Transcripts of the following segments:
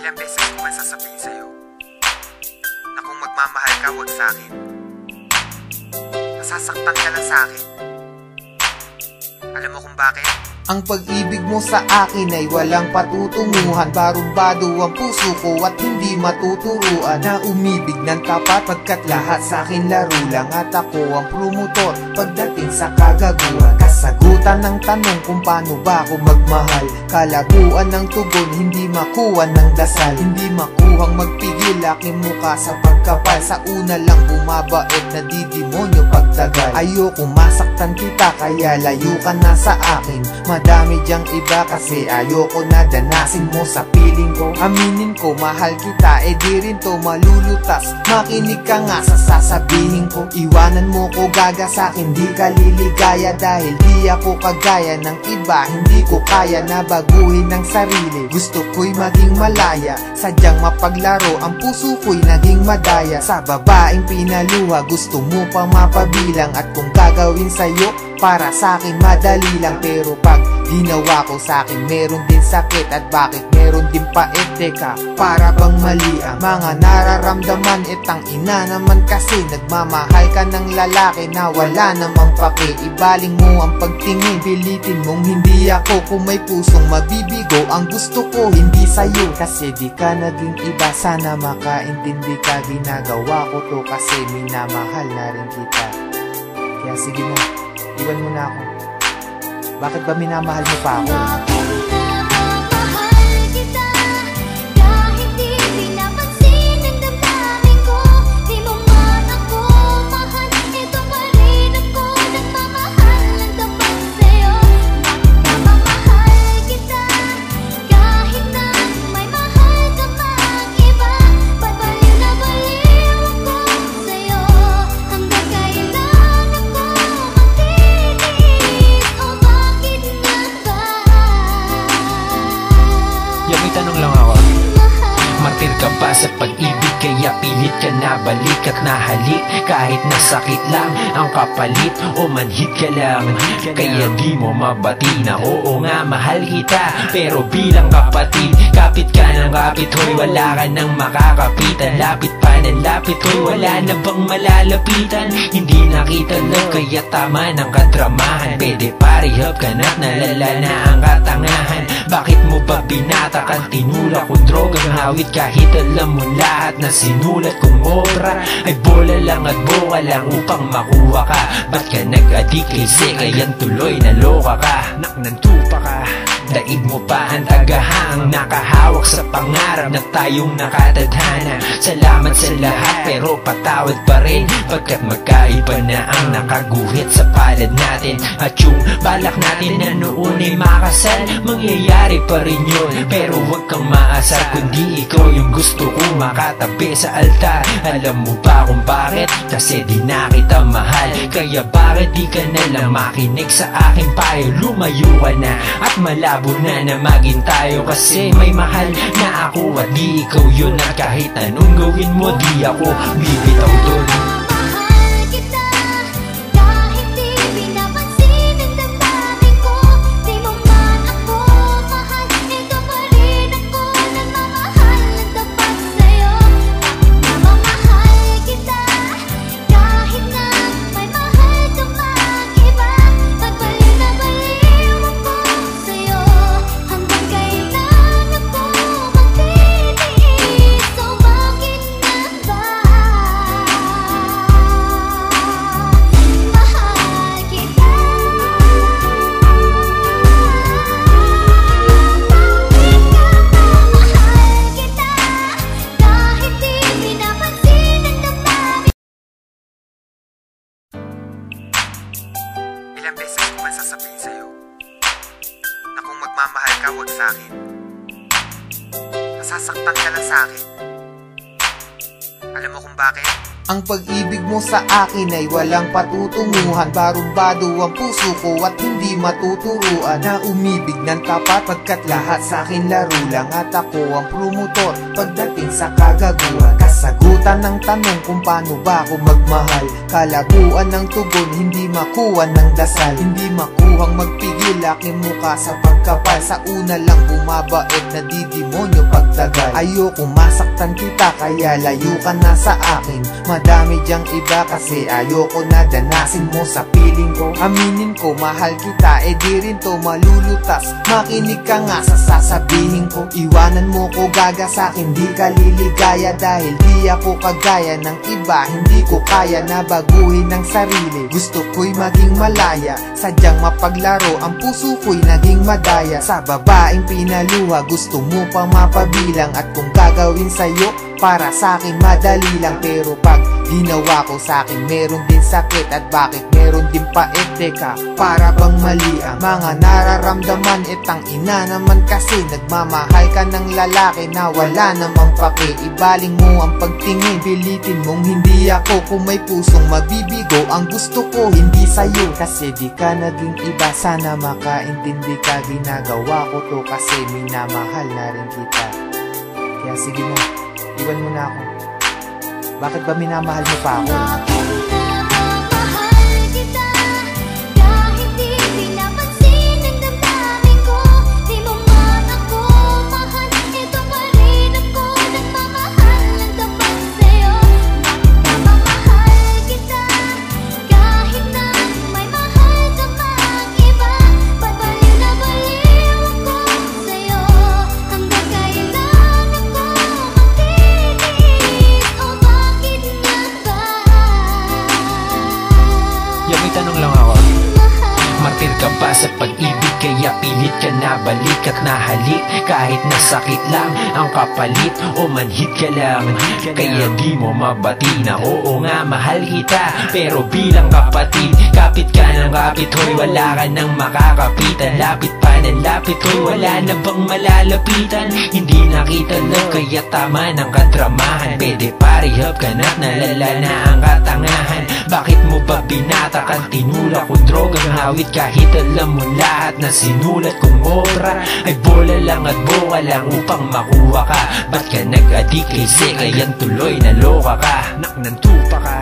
Ilang beses ko man sasabihin sa'yo na kung magmamahal ka, wag sa'kin. Masasaktan ka lang sa'kin. Alam mo kung bakit? Ang pag-ibig mo sa akin ay walang patutunguhan. Barumbado ang puso ko at hindi matuturuan na umibig ng tapat, pagkat lahat sa akin laro lang at ako ang promotor pagdating sa kagaguhan. Kasagutan ng tanong kung paano ba ako magmahal, kalaguan ng tugon, hindi makuha ng dasal. Hindi makuhang magpigil aking mukha sa pagkapal. Sa una lang bumabait na di demonyo pagtagal. Ayoko masaktan kita kaya layo ka na sa akin. Madami diyang iba kasi ayoko na danasin mo sa piling ko. Aminin ko mahal kita, di rin to malulutas. Makinig ka nga sa sasabihin ko. Iwanan mo ko gaga sa'kin, di ka liligaya. Dahil di ako kagaya ng iba, hindi ko kaya na baguhin ang sarili. Gusto ko'y maging malaya, sadyang mapaglaro. Ang puso ko'y naging madaya sa babaeng pinaluha. Gusto mo pa mapabilang at kung gagawin sa'yo para sa'kin madali lang. Pero pag ginawa ko sa'kin meron din sakit. At bakit meron din pait? Teka, para bang mali ang mga nararamdaman? Itang ina naman kasi nagmamahal ka ng lalaki na wala namang pake. Ibaling mo ang pagtingin, pilitin mong hindi ako. Kung may pusong mabibigo, ang gusto ko hindi sa'yo. Kasi di ka naging iba, sana makaintindi ka. Ginagawa ko to kasi minamahal na rin kita. Kaya sige na, iwan mo na ako. Bakit ba minamahal mo pa ako? Tanong lang ako, martir ka ba sa pag-ibig? Kaya pilit ka na balik at nahalik, kahit nasakit lang ang kapalit o manhid ka lang. Kaya di mo mabati na oo nga mahal kita, pero bilang kapatid kapit ka ng kapit. Hoy wala ka nang makakapitan, lapit pa ng lapit. Hoy wala na bang malalapitan? Hindi nakita lang kaya tama ng kadramahan. Pwede parihap ka na't nalala na ang katangahan. Bakit mo ba binatakan? Tinula kong drogang hawit kahit alam mo lahat na sinulat kong obra ay bola lang at boka lang upang makuha ka. Ba't ka nag-adik kay Sekayan? Tuloy naloka ka, naknantupa ka. Daig mo pa ang tagahang nakahawak sa pangarap na tayong nakatadhana. Salamat sa lahat pero patawad pa rin, pagkat magkaiba na ang nakaguhit sa palad natin. At yung balak natin na noon ay makasal, mangyayari pa rin yun. Pero huwag kang maasar kundi ikaw yung gusto kong makatabi sa altar. Alam mo ba kung bakit? Kasi di na kita mahal. Kaya bakit di ka nalang makinig sa aking payo? Lumayo ka na at malabo na na maging tayo. Kasi may mahal na ako at di ikaw yun. At kahit anong gawin mo di ako bibitaw dun. Ilang beses ko man sasabihin sa'yo na kung magmamahal ka, wag sa'kin. Masasaktan ka lang sa'kin. Alam mo kung bakit? Ang pag-ibig mo sa akin ay walang patutunguhan. Barumbado ang puso ko at hindi hindi matuturuan na umibig ng tapat, pagkat lahat sa'kin laro lang at ako ang promotor pagdating sa kagaguhan. Kasagutan ng tanong kung paano ba ako magmahal, kalabuan ng tugon hindi makuha ng dasal, hindi makuhang magpigil aking muka sa pagkapal. Sa una lang bumabait na di demonyo pagtagal. Ayoko masaktan kita kaya layo ka na sa akin. Madami diyang iba kasi ayoko na danasin mo sa piling ko. Aminin ko mahal kita, di rin to malulutas. Makinig ka nga sa sasabihin ko. Iwanan mo ko gaga sa'kin, di ka liligaya dahil di ako kagaya ng iba. Hindi ko kaya na baguhin ang sarili, gusto ko'y maging malaya. Sadyang mapaglaro, ang puso ko'y naging madaya. Sa babaeng pinaluha, gusto mo pa mapabilang. At kung gagawin sa'yo, para sa'kin madali lang. Pero pag ginawa ko sa'kin, meron din sakit. At bakit meron din pait? Teka, para bang mali ang mga nararamdaman? Itang ina naman kasi nagmamahal ka ng lalaki na wala namang pake. Ibaling mo ang pagtingin, pilitin mong hindi ako. Kung may pusong mabibigo, ang gusto ko hindi sa'yo. Kasi di ka naging iba, sana makaintindi ka. Ginagawa ko to kasi minamahal na rin kita. Kaya sige na, iwan mo na ako. Bakit ba minamahal mo pa ako? Tanong lang ako, martir ka ba sa pag-ibig kaya pilit ka na balik at nahalik? Kahit nasakit lang ang kapalit o manhid ka lang, kaya di mo mabati na oo nga mahal kita. Pero bilang kapatid, kapit ka ng kapit, hoy wala ka nang makakapitan. Lapit pa ng lapit, hoy wala na bang malalapitan? Hindi nakita lang kaya tama ng kadramahan. Pwede parihab ka na't nalala na ang katangahan. Bakit mo ba binatakan? Tinula kong drogang hawit kahit alam mo lahat na sinulat kong obra ay bola lang at boka lang upang makuha ka. Ba't ka nag-adik kay Sekayan tuloy naloka ka? Naknantupa ka,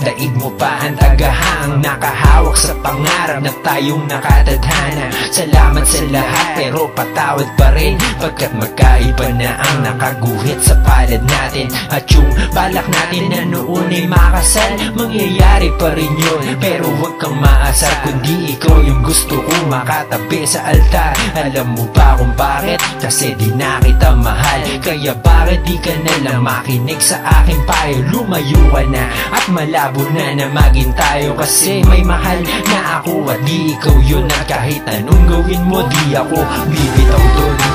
daig mo pa ang tagahang nakahawak sa pangarap na tayong nakatadhana. Salamat sa lahat pero patawad pa rin, pagkat magkaiba na ang nakaguhit sa palad natin. At yung balak natin na noon ay makasal, mangyayari pa rin yun. Pero huwag kang maasar kundi ikaw yung gusto kong makatabi sa altar. Alam mo ba kung bakit? Kasi di na kita mahal. Kaya bakit di ka nalang makinig sa aking payo? Lumayo ka na at malabo na na maging tayo. Kasi may mahal na ako at di ikaw yun. At kahit anong gawin mo di ako bibitaw doon.